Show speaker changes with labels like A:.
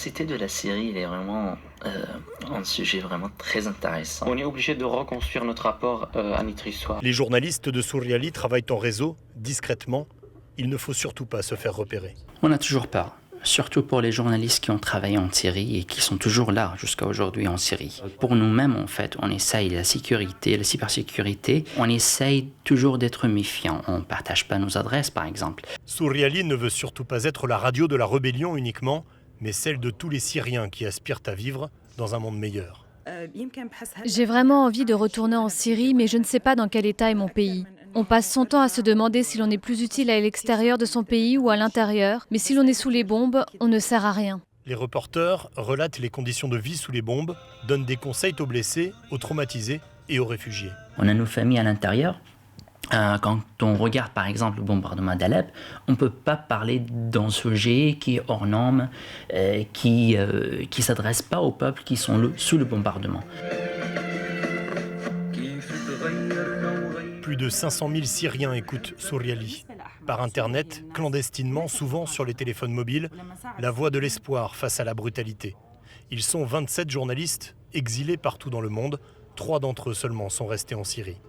A: diversité de la Syrie, elle est vraiment un sujet vraiment très intéressant.
B: On est obligé de reconstruire notre rapport à notre histoire.
C: Les journalistes de Souriali travaillent en réseau, discrètement. Il ne faut surtout pas se faire repérer.
D: On a toujours peur, surtout pour les journalistes qui ont travaillé en Syrie et qui sont toujours là jusqu'à aujourd'hui en Syrie. Pour nous-mêmes, en fait, on essaye la sécurité, la cybersécurité, on essaye toujours d'être méfiant. On ne partage pas nos adresses, par exemple.
C: Souriali ne veut surtout pas être la radio de la rébellion uniquement, mais celle de tous les Syriens qui aspirent à vivre dans un monde meilleur.
E: J'ai vraiment envie de retourner en Syrie, mais je ne sais pas dans quel état est mon pays. On passe son temps à se demander si l'on est plus utile à l'extérieur de son pays ou à l'intérieur, mais si l'on est sous les bombes, on ne sert à rien.
C: Les reporters relatent les conditions de vie sous les bombes, donnent des conseils aux blessés, aux traumatisés et aux réfugiés.
D: On a nos familles à l'intérieur. Quand on regarde par exemple le bombardement d'Alep, on ne peut pas parler d'un sujet qui est hors norme, qui ne s'adresse pas aux peuples qui sont sous le bombardement.
C: Plus de 500 000 Syriens écoutent Souriali. Par Internet, clandestinement, souvent sur les téléphones mobiles, la voix de l'espoir face à la brutalité. Ils sont 27 journalistes exilés partout dans le monde. 3 d'entre eux seulement sont restés en Syrie.